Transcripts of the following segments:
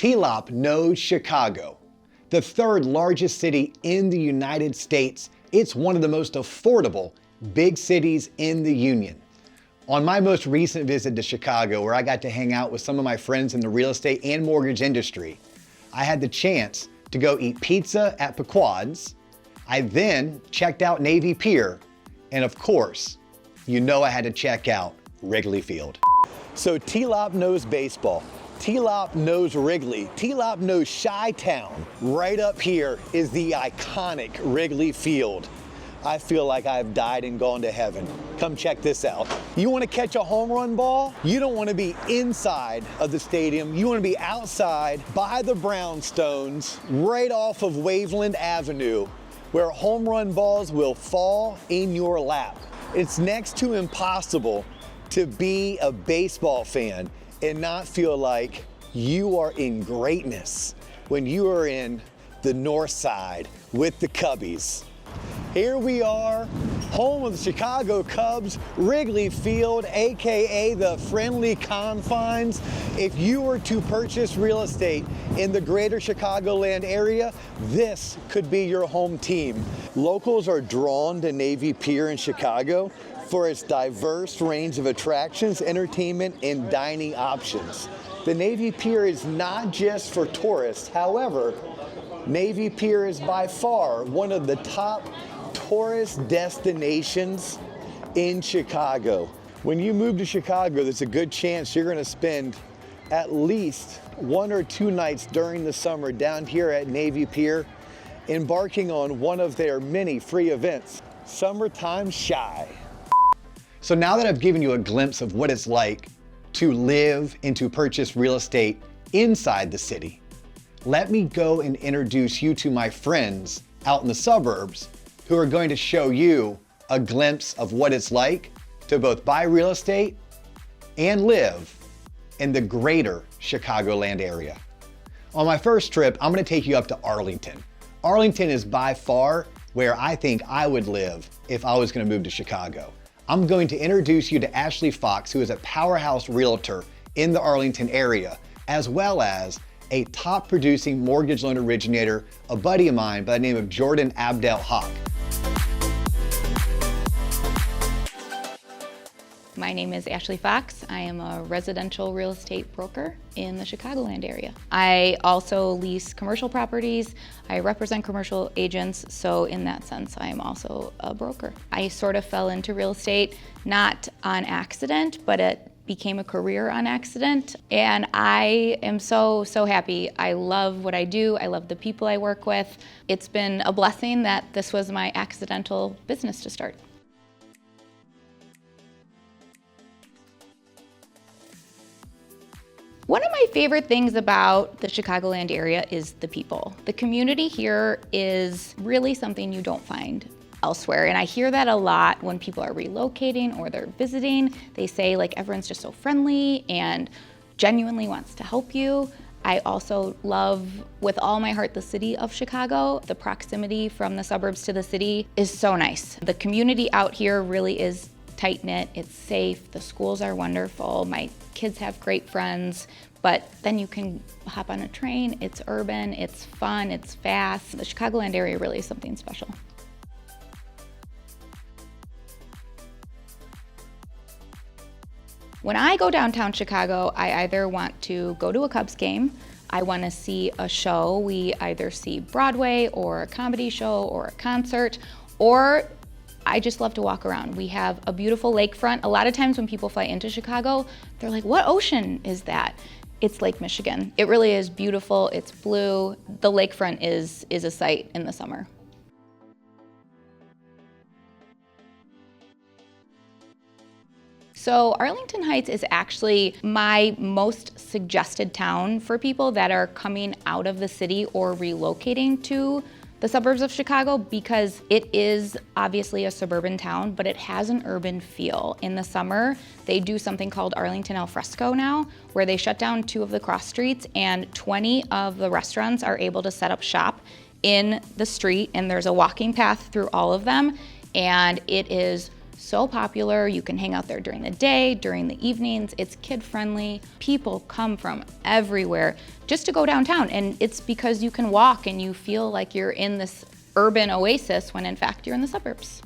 TLOP knows Chicago, the third largest city in the United States. It's one of the most affordable big cities in the Union. On my most recent visit to Chicago, where I got to hang out with some of my friends in the real estate and mortgage industry, I had the chance to go eat pizza at Pequod's. I then checked out Navy Pier, and of course, you know I had to check out Wrigley Field. So TLOP knows baseball. TLOP knows Wrigley. TLOP knows Chi-Town. Right up here is the iconic Wrigley Field. I feel like I've died and gone to heaven. Come check this out. You want to catch a home run ball? You don't want to be inside of the stadium. You want to be outside by the brownstones, right off of Waveland Avenue, where home run balls will fall in your lap. It's next to impossible to be a baseball fan and not feel like you are in greatness when you are in the north side with the Cubbies. Here we are, home of the Chicago Cubs, Wrigley Field, AKA the friendly confines. If you were to purchase real estate in the greater Chicagoland area, this could be your home team. Locals are drawn to Navy Pier in Chicago for its diverse range of attractions, entertainment, and dining options. The Navy Pier is not just for tourists. However, Navy Pier is by far one of the top tourist destinations in Chicago. When you move to Chicago, there's a good chance you're going to spend at least 1 or 2 nights during the summer down here at Navy Pier, embarking on one of their many free events, Summertime Chi. So now that I've given you a glimpse of what it's like to live and to purchase real estate inside the city, let me go and introduce you to my friends out in the suburbs who are going to show you a glimpse of what it's like to both buy real estate and live in the greater Chicagoland area. On my first trip, I'm going to take you up to Arlington. Arlington is by far where I think I would live if I was going to move to Chicago. I'm going to introduce you to Ashley Fox, who is a powerhouse realtor in the Arlington area, as well as a top producing mortgage loan originator, a buddy of mine by the name of Jordan Abdel Haq. My name is Ashley Fox. I am a residential real estate broker in the Chicagoland area. I also lease commercial properties. I represent commercial agents, so in that sense, I am also a broker. I sort of fell into real estate, not on accident, but it became a career on accident, and I am so happy. I love what I do. I love the people I work with. It's been a blessing that this was my accidental business to start. One of my favorite things about the Chicagoland area is the people. The community here is really something you don't find elsewhere, and I hear that a lot when people are relocating or they're visiting. They say like everyone's just so friendly and genuinely wants to help you. I also love with all my heart the city of Chicago. The proximity from the suburbs to the city is so nice. The community out here really is tight-knit, it's safe, the schools are wonderful, my kids have great friends, but then you can hop on a train, it's urban, it's fun, it's fast. The Chicagoland area really is something special. When I go downtown Chicago, I either want to go to a Cubs game, I want to see a show. We either see Broadway or a comedy show or a concert, or I just love to walk around. We have a beautiful lakefront. A lot of times when people fly into Chicago, they're like, what ocean is that? It's Lake Michigan. It really is beautiful, it's blue. The lakefront is a sight in the summer. So Arlington Heights is actually my most suggested town for people that are coming out of the city or relocating to the suburbs of Chicago, because it is obviously a suburban town, but it has an urban feel. In the summer, they do something called Arlington Al Fresco now, where they shut down 2 of the cross streets and 20 of the restaurants are able to set up shop in the street, and there's a walking path through all of them, and it is so popular. You can hang out there during the day, during the evenings. It's kid friendly. People come from everywhere just to go downtown. And it's because you can walk and you feel like you're in this urban oasis when in fact you're in the suburbs.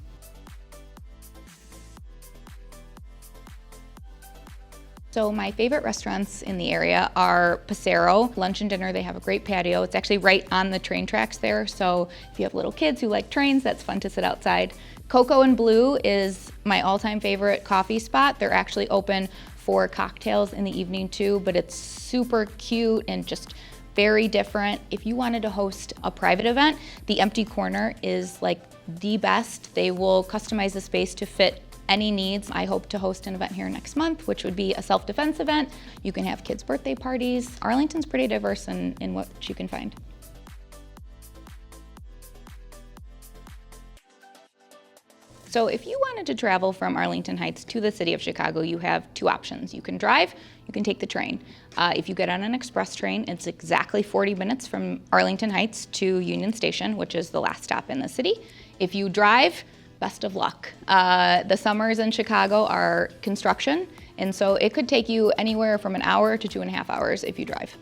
So my favorite restaurants in the area are Pasero. Lunch and dinner, they have a great patio. It's actually right on the train tracks there. So if you have little kids who like trains, that's fun to sit outside. Coco and Blue is my all-time favorite coffee spot. They're actually open for cocktails in the evening too, but it's super cute and just very different. If you wanted to host a private event, the Empty Corner is like the best. They will customize the space to fit any needs. I hope to host an event here next month, which would be a self-defense event. You can have kids' birthday parties. Arlington's pretty diverse in what you can find. So if you wanted to travel from Arlington Heights to the city of Chicago, you have two options. You can drive, you can take the train. If you get on an express train, it's exactly 40 minutes from Arlington Heights to Union Station, which is the last stop in the city. If you drive, best of luck. The summers in Chicago are construction, and so it could take you anywhere from an hour to 2.5 hours if you drive.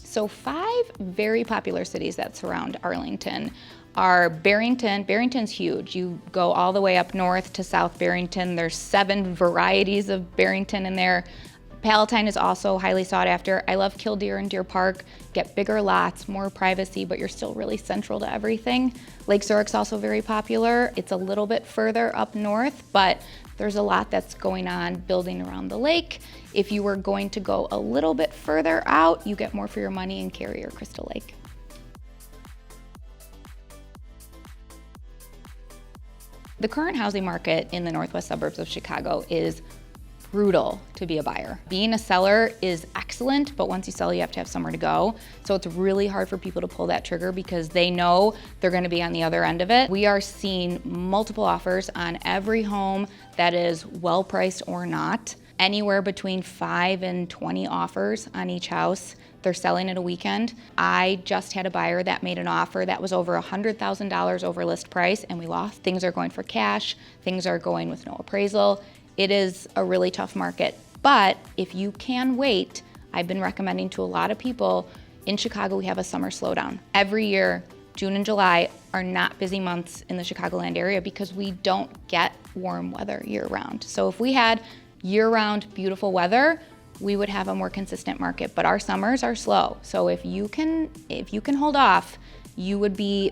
So 5 very popular cities that surround Arlington are Barrington. Barrington's huge. You go all the way up north to South Barrington. There's 7 varieties of Barrington in there. Palatine is also highly sought after. I love Killdeer and Deer Park. Get bigger lots, more privacy, but you're still really central to everything. Lake Zurich's also very popular. It's a little bit further up north, but there's a lot that's going on building around the lake. If you were going to go a little bit further out, you get more for your money in Cary or Crystal Lake. The current housing market in the northwest suburbs of Chicago is brutal to be a buyer. Being a seller is excellent, but once you sell, you have to have somewhere to go. So it's really hard for people to pull that trigger because they know they're going to be on the other end of it. We are seeing multiple offers on every home that is well priced or not. Anywhere between 5 and 20 offers on each house. They're selling it a weekend. I just had a buyer that made an offer that was over $100,000 over list price and we lost. Things are going for cash. Things are going with no appraisal. It is a really tough market, but if you can wait, I've been recommending to a lot of people, in Chicago we have a summer slowdown. Every year, June and July are not busy months in the Chicagoland area because we don't get warm weather year-round. So if we had year-round beautiful weather, we would have a more consistent market, but our summers are slow. So if you can hold off, you would be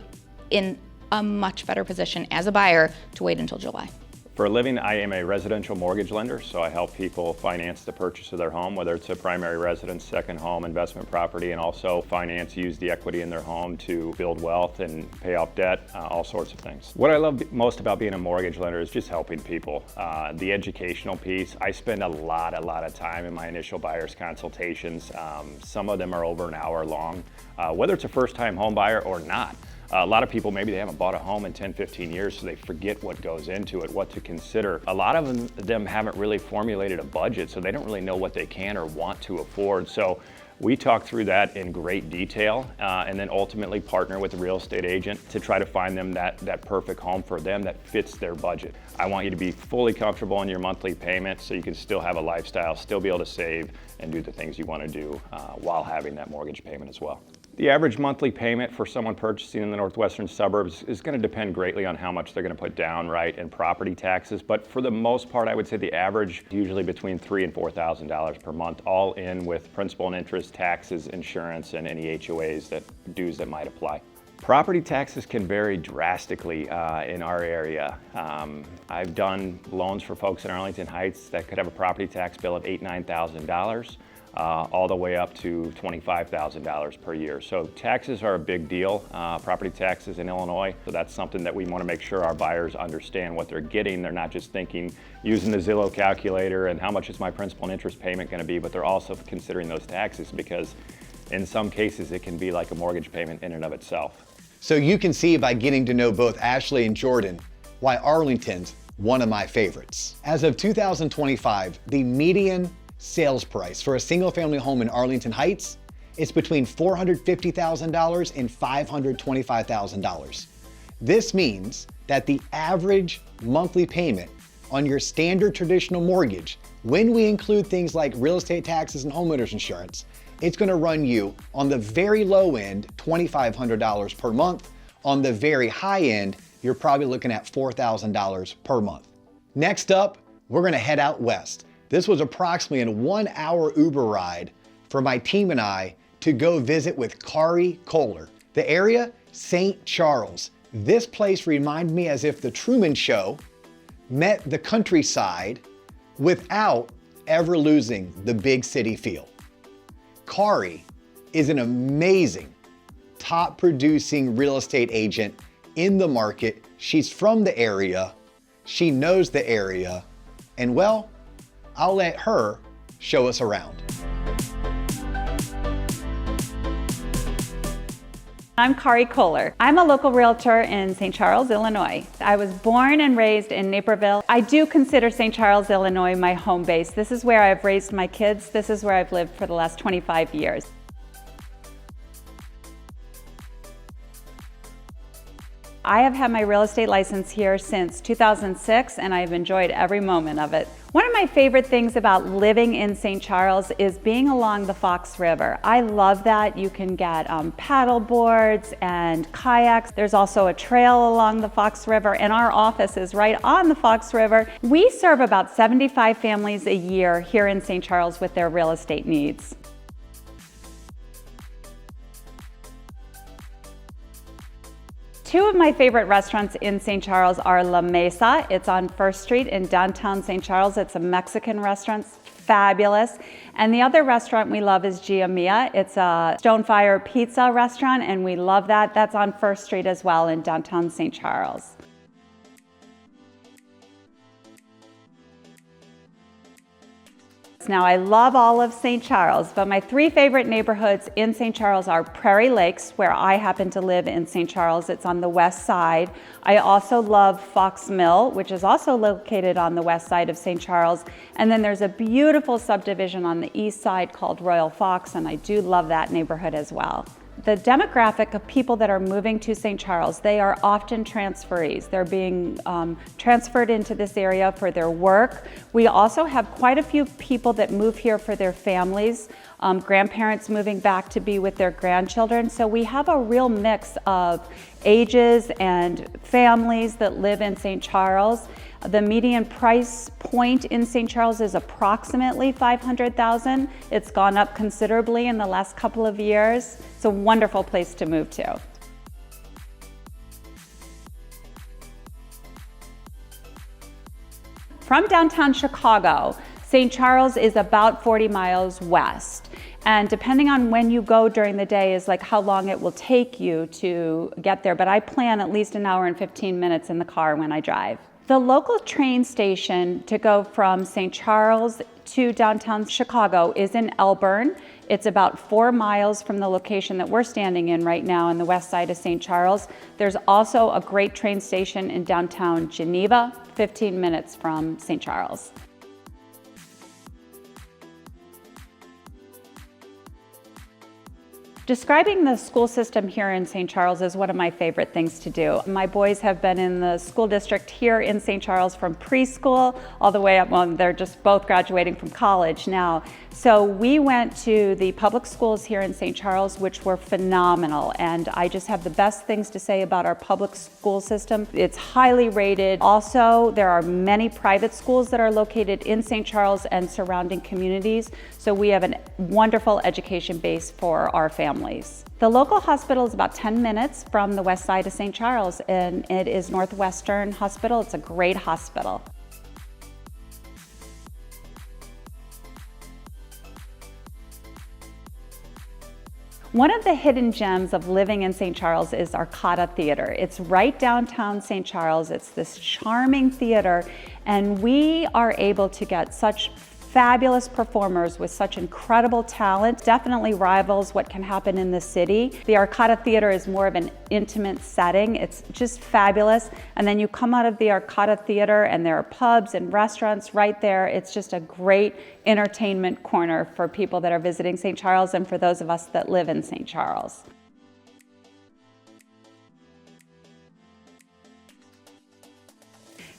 in a much better position as a buyer to wait until July. For a living, I am a residential mortgage lender, so I help people finance the purchase of their home, whether it's a primary residence, second home, investment property, and also use the equity in their home to build wealth and pay off debt, all sorts of things. What I love most about being a mortgage lender is just helping people. The educational piece, I spend a lot of time in my initial buyer's consultations. Some of them are over an hour long, whether it's a first-time home buyer or not. A lot of people, maybe they haven't bought a home in 10, 15 years, so they forget what goes into it, what to consider. A lot of them haven't really formulated a budget, so they don't really know what they can or want to afford. So we talk through that in great detail and then ultimately partner with a real estate agent to try to find them that perfect home for them that fits their budget. I want you to be fully comfortable in your monthly payment so you can still have a lifestyle, still be able to save and do the things you want to do while having that mortgage payment as well. The average monthly payment for someone purchasing in the northwestern suburbs is going to depend greatly on how much they're going to put down, right, and property taxes. But for the most part, I would say the average usually between $3,000 and $4,000 per month, all in with principal and interest, taxes, insurance, and any HOAs dues that might apply. Property taxes can vary drastically in our area. I've done loans for folks in Arlington Heights that could have a property tax bill of $8,000, $9,000. All the way up to $25,000 per year. So taxes are a big deal, property taxes in Illinois. So that's something that we want to make sure our buyers understand what they're getting. They're not just thinking, using the Zillow calculator and how much is my principal and interest payment going to be, but they're also considering those taxes because in some cases it can be like a mortgage payment in and of itself. So you can see by getting to know both Ashley and Jordan why Arlington's one of my favorites. As of 2025, the median sales price for a single-family home in Arlington Heights is between $450,000 and $525,000. This means that the average monthly payment on your standard traditional mortgage, when we include things like real estate taxes and homeowners insurance, it's gonna run you on the very low end, $2,500 per month. On the very high end, you're probably looking at $4,000 per month. Next up, we're gonna head out west. This was approximately a 1-hour Uber ride for my team and I to go visit with Kari Kohler. The area, St. Charles. This place reminded me as if the Truman Show met the countryside without ever losing the big city feel. Kari is an amazing, top producing real estate agent in the market. She's from the area, she knows the area, and well, I'll let her show us around. I'm Kari Kohler. I'm a local realtor in St. Charles, Illinois. I was born and raised in Naperville. I do consider St. Charles, Illinois my home base. This is where I've raised my kids. This is where I've lived for the last 25 years. I have had my real estate license here since 2006 and I've enjoyed every moment of it. One of my favorite things about living in St. Charles is being along the Fox River. I love that. You can get paddle boards and kayaks. There's also a trail along the Fox River and our office is right on the Fox River. We serve about 75 families a year here in St. Charles with their real estate needs. Two of my favorite restaurants in St. Charles are La Mesa. It's on First Street in downtown St. Charles. It's a Mexican restaurant, fabulous. And the other restaurant we love is Gia Mia. It's a Stonefire pizza restaurant and we love that. That's on First Street as well in downtown St. Charles. Now, I love all of St. Charles, but my three favorite neighborhoods in St. Charles are Prairie Lakes, where I happen to live in St. Charles. It's on the west side. I also love Fox Mill, which is also located on the west side of St. Charles. And then there's a beautiful subdivision on the east side called Royal Fox, and I do love that neighborhood as well. The demographic of people that are moving to St. Charles, they are often transferees. They're being transferred into this area for their work. We also have quite a few people that move here for their families, grandparents moving back to be with their grandchildren. So we have a real mix of ages and families that live in St. Charles. The median price point in St. Charles is approximately $500,000. It's gone up considerably in the last couple of years. It's a wonderful place to move to. From downtown Chicago, St. Charles is about 40 miles west. And depending on when you go during the day is like how long it will take you to get there. But I plan at least an hour and 15 minutes in the car when I drive. The local train station to go from St. Charles to downtown Chicago is in Elburn. It's about 4 miles from the location that we're standing in right now on the west side of St. Charles. There's also a great train station in downtown Geneva, 15 minutes from St. Charles. Describing the school system here in St. Charles is one of my favorite things to do. My boys have been in the school district here in St. Charles from preschool all the way up, well, they're just both graduating from college now. So we went to the public schools here in St. Charles, which were phenomenal. And I just have the best things to say about our public school system. It's highly rated. Also, there are many private schools that are located in St. Charles and surrounding communities. So we have a wonderful education base for our families. The local hospital is about 10 minutes from the west side of St. Charles, and it is Northwestern Hospital. It's a great hospital. One of the hidden gems of living in St. Charles is A.K.A. Theater. It's right downtown St. Charles. It's this charming theater, and we are able to get such fabulous performers with such incredible talent. Definitely rivals what can happen in the city. The A.K.A. Theater is more of an intimate setting. It's just fabulous. And then you come out of the A.K.A. Theater and there are pubs and restaurants right there. It's just a great entertainment corner for people that are visiting St. Charles and for those of us that live in St. Charles.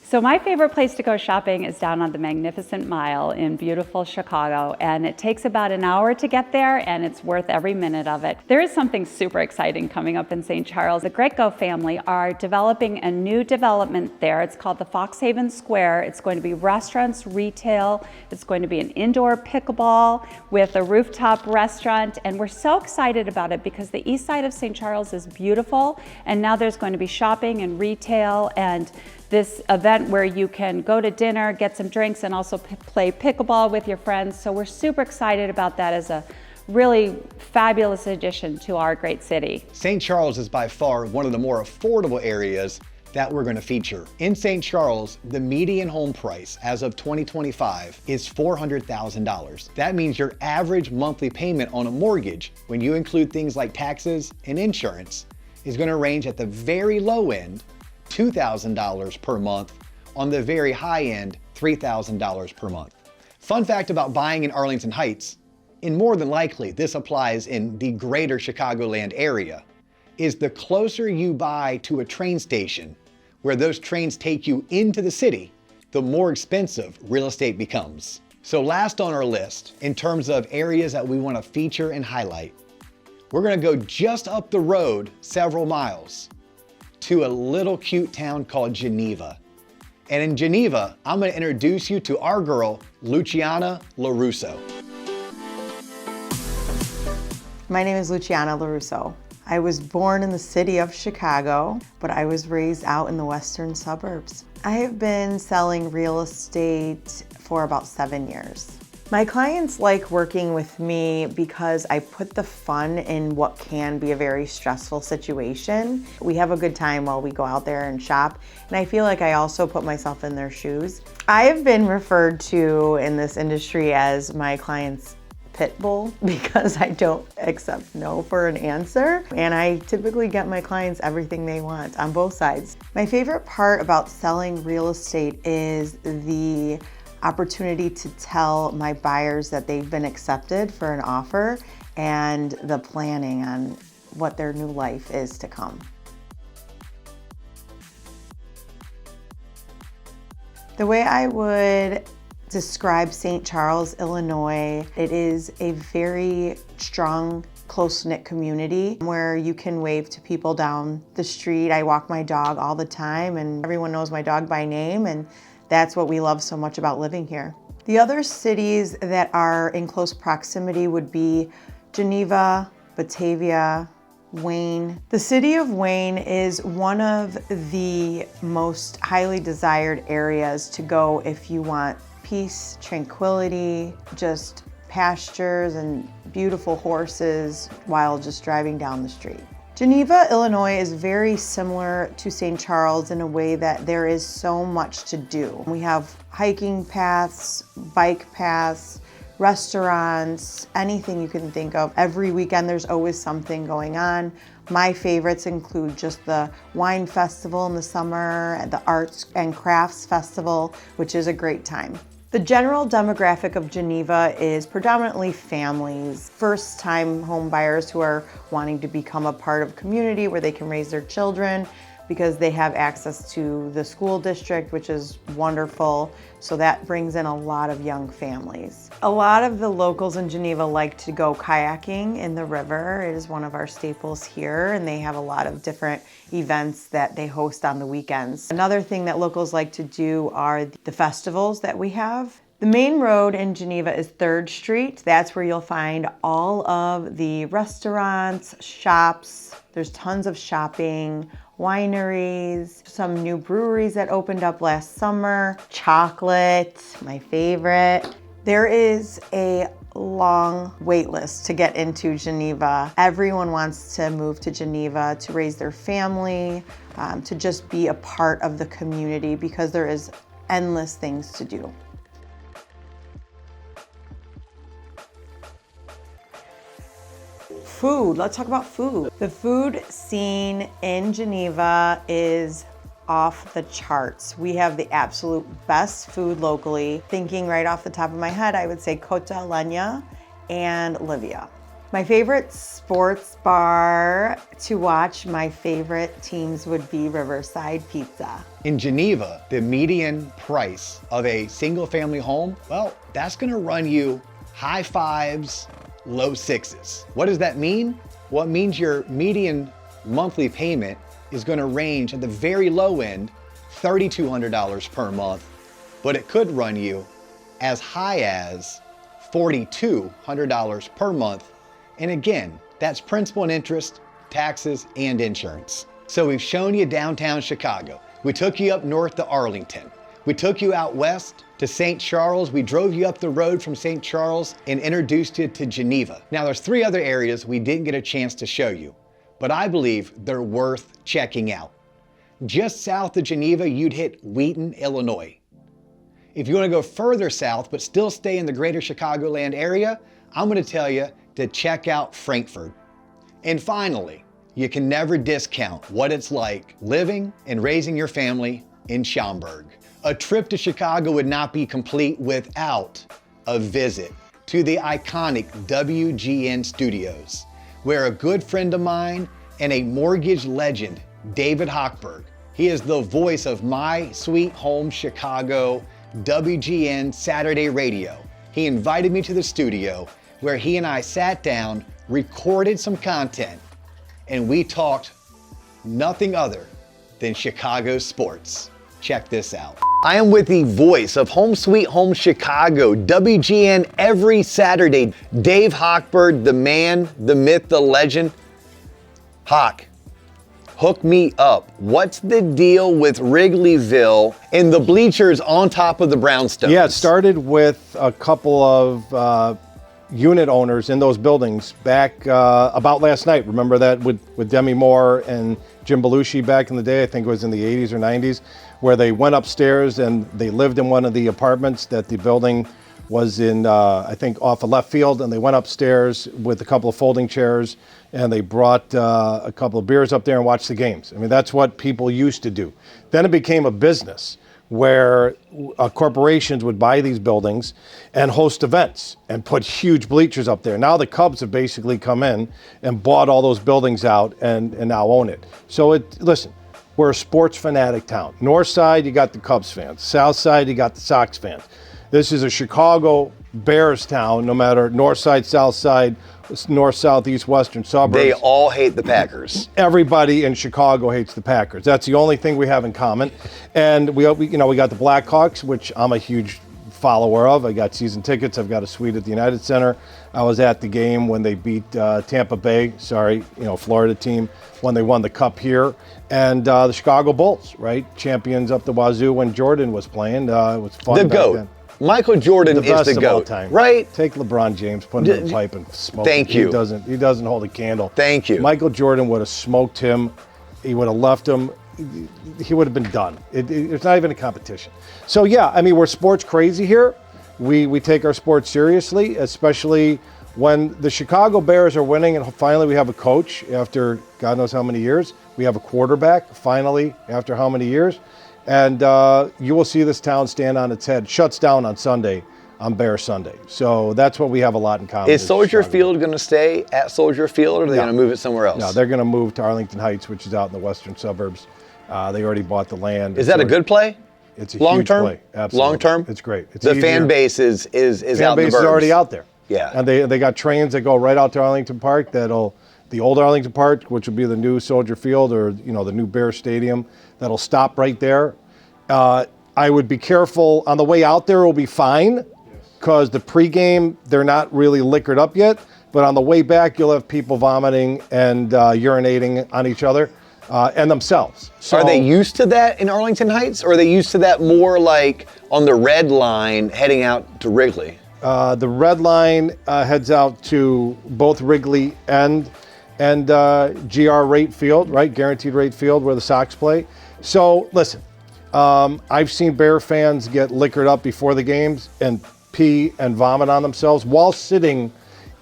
So my favorite place to go shopping is down on the Magnificent Mile in beautiful Chicago, and it takes about an hour to get there, and it's worth every minute of it. There is something super exciting coming up in St. Charles. The Greco family are developing a new development there. It's called the Foxhaven Square. It's going to be restaurants, retail. It's going to be an indoor pickleball with a rooftop restaurant, and we're so excited about it because the east side of St. Charles is beautiful, and now there's going to be shopping and retail and this event where you can go to dinner, get some drinks, and also play pickleball with your friends. So we're super excited about that as a really fabulous addition to our great city. St. Charles is by far one of the more affordable areas that we're going to feature. In St. Charles, the median home price as of 2025 is $400,000. That means your average monthly payment on a mortgage, when you include things like taxes and insurance, is going to range at the very low end, $2,000 per month, on the very high end, $3,000 per month. Fun fact about buying in Arlington Heights, and more than likely this applies in the greater Chicagoland area, is the closer you buy to a train station where those trains take you into the city, the more expensive real estate becomes. So last on our list, in terms of areas that we want to feature and highlight, we're going to go just up the road several miles to a little cute town called Geneva. And in Geneva, I'm going to introduce you to our girl, Luciana LaRusso. My name is Luciana LaRusso. I was born in the city of Chicago, but I was raised out in the western suburbs. I have been selling real estate for about 7 years. My clients like working with me because I put the fun in what can be a very stressful situation. We have a good time while we go out there and shop, and I feel like I also put myself in their shoes. I have been referred to in this industry as my client's pit bull because I don't accept no for an answer, and I typically get my clients everything they want on both sides. My favorite part about selling real estate is the opportunity to tell my buyers that they've been accepted for an offer and the planning on what their new life is to come. The way I would describe St. Charles, Illinois, it is a very strong, close-knit community where you can wave to people down the street. I walk my dog all the time and everyone knows my dog by name, and that's what we love so much about living here. The other cities that are in close proximity would be Geneva, Batavia, Wayne. The city of Wayne is one of the most highly desired areas to go if you want peace, tranquility, just pastures and beautiful horses while just driving down the street. Geneva, Illinois is very similar to St. Charles in a way that there is so much to do. We have hiking paths, bike paths, restaurants, anything you can think of. Every weekend there's always something going on. My favorites include just the wine festival in the summer, the arts and crafts festival, which is a great time. The general demographic of Geneva is predominantly families, first-time home buyers who are wanting to become a part of a community where they can raise their children because they have access to the school district, which is wonderful. So that brings in a lot of young families. A lot of the locals in Geneva like to go kayaking in the river. It is one of our staples here, and they have a lot of different events that they host on the weekends. Another thing that locals like to do are the festivals that we have. The main road in Geneva is 3rd Street. That's where you'll find all of the restaurants, shops. There's tons of shopping, wineries, some new breweries that opened up last summer, chocolate, my favorite. There is a long wait list to get into Geneva. Everyone wants to move to Geneva to raise their family, to just be a part of the community because there is endless things to do. Food, let's talk about food. The food scene in Geneva is off the charts. We have the absolute best food locally. Thinking right off the top of my head, I would say Côte d'Alenia and Livia. My favorite sports bar to watch my favorite teams would be Riverside Pizza. In Geneva, the median price of a single family home, well, that's gonna run you high fives, low sixes. What does that mean? Well, it means your median monthly payment is gonna range at the very low end, $3,200 per month, but it could run you as high as $4,200 per month. And again, that's principal and interest, taxes, and insurance. So we've shown you downtown Chicago. We took you up north to Arlington. We took you out west to St. Charles. We drove you up the road from St. Charles and introduced you to Geneva. Now there's 3 other areas we didn't get a chance to show you, but I believe they're worth checking out. Just south of Geneva, you'd hit Wheaton, Illinois. If you want to go further south, but still stay in the greater Chicagoland area, I'm going to tell you to check out Frankfurt. And finally, you can never discount what it's like living and raising your family in Schaumburg. A trip to Chicago would not be complete without a visit to the iconic WGN Studios, where a good friend of mine and a mortgage legend, David Hochberg, he is the voice of My Sweet Home Chicago, WGN Saturday Radio. He invited me to the studio where he and I sat down, recorded some content, and we talked nothing other than Chicago sports. Check this out. I am with the voice of Home Sweet Home Chicago, WGN every Saturday, Dave Hochberg, the man, the myth, the legend. Hoch, hook me up. What's the deal with Wrigleyville and the bleachers on top of the brownstones? Yeah, it started with a couple of unit owners in those buildings back about last night. Remember that with Demi Moore and Jim Belushi back in the day? I think it was in the 80s or 90s, where they went upstairs and they lived in one of the apartments that the building was in, I think off of left field, and they went upstairs with a couple of folding chairs and they brought a couple of beers up there and watched the games. I mean, that's what people used to do. Then it became a business where corporations would buy these buildings and host events and put huge bleachers up there. Now the Cubs have basically come in and bought all those buildings out and now own it. So listen, we're a sports fanatic town. North side, you got the Cubs fans. South side, you got the Sox fans. This is a Chicago Bears town, no matter north side, south side, north, south, east, western suburbs. They all hate the Packers. Everybody in Chicago hates the Packers. That's the only thing we have in common. And we got the Blackhawks, which I'm a huge follower of. I got season tickets. I've got a suite at the United Center. I was at the game when they beat Tampa Bay, Florida team, when they won the cup here. And the Chicago Bulls, right? Champions up the wazoo when Jordan was playing. It was fun. The back GOAT. then. Michael Jordan is the of all GOAT, time. right? Take LeBron James, put him in a pipe and smoke Thank him. you. He doesn't hold a candle. Thank you. Michael Jordan would have smoked him. He would have left him. He would have been done. It's not even a competition. So yeah, I mean, we're sports crazy here. We take our sports seriously, especially when the Chicago Bears are winning and finally we have a coach after God knows how many years. We have a quarterback finally after how many years. And you will see this town stand on its head. Shuts down on Sunday, on Bear Sunday. So that's what we have a lot in common. Is Soldier Field going to stay at Soldier Field, or are they going to move it somewhere else? No, they're going to move to Arlington Heights, which is out in the western suburbs. They already bought the land. Is that a good play? It's a long huge term play. Absolutely. Long term? It's great. It's the easier. fan base is out in the Fan base is already out there. Yeah. And they got trains that go right out to Arlington Park. The old Arlington Park, which will be the new Soldier Field, or the new Bear Stadium, that'll stop right there. I would be careful on the way out there. Will be fine, because the pregame they're not really liquored up yet. But on the way back, you'll have people vomiting and urinating on each other and themselves. So, are they used to that in Arlington Heights, or are they used to that more like on the red line heading out to Wrigley? The red line heads out to both Wrigley and GR Rate Field, right? Guaranteed Rate Field, where the Sox play. So listen, I've seen Bear fans get liquored up before the games and pee and vomit on themselves while sitting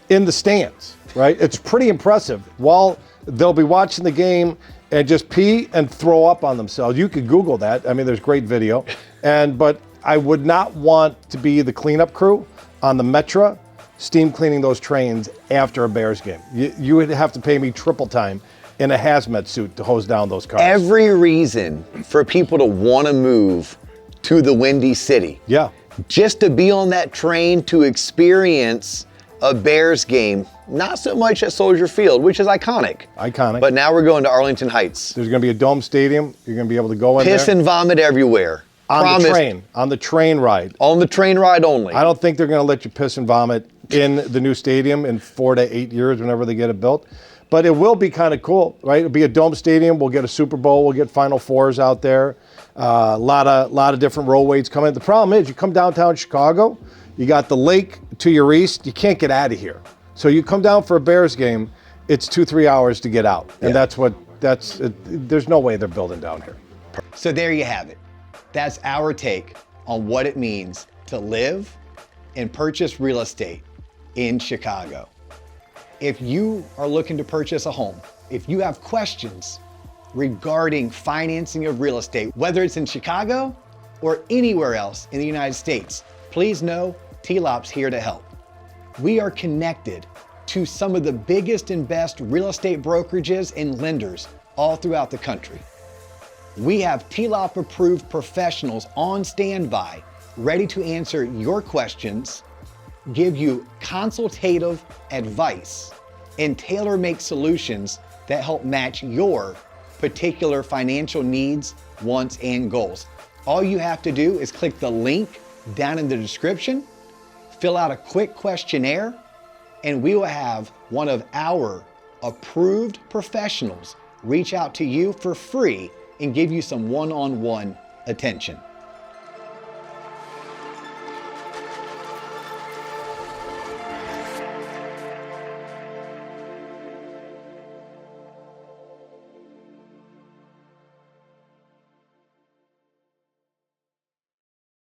in the stands, right? It's pretty impressive. While they'll be watching the game and just pee and throw up on themselves. You could Google that. I mean, there's great video. But I would not want to be the cleanup crew on the Metra steam cleaning those trains after a Bears game. You would have to pay me triple time in a hazmat suit to hose down those cars. Every reason for people to want to move to the Windy City. Yeah. Just to be on that train to experience a Bears game, not so much at Soldier Field, which is iconic. Iconic. But now we're going to Arlington Heights. There's going to be a dome stadium. You're going to be able to go in Piss there. and vomit everywhere. On Promise. the train. On the train ride. On the train ride only. I don't think they're going to let you piss and vomit in the new stadium in 4 to 8 years whenever they get it built. But it will be kind of cool, right? It'll be a dome stadium. We'll get a Super Bowl. We'll get Final Fours out there. A lot of different rollways coming. The problem is you come downtown Chicago, you got the lake to your east. You can't get out of here. So you come down for a Bears game, it's 2-3 hours to get out. And there's no way they're building down here. So there you have it. That's our take on what it means to live and purchase real estate in Chicago. If you are looking to purchase a home, if you have questions regarding financing of real estate, whether it's in Chicago or anywhere else in the United States, please know TLOP's here to help. We are connected to some of the biggest and best real estate brokerages and lenders all throughout the country. We have TLOP approved professionals on standby, ready to answer your questions, give you consultative advice, and tailor-make solutions that help match your particular financial needs, wants, and goals. All you have to do is click the link down in the description, fill out a quick questionnaire, and we will have one of our approved professionals reach out to you for free and give you some one-on-one attention.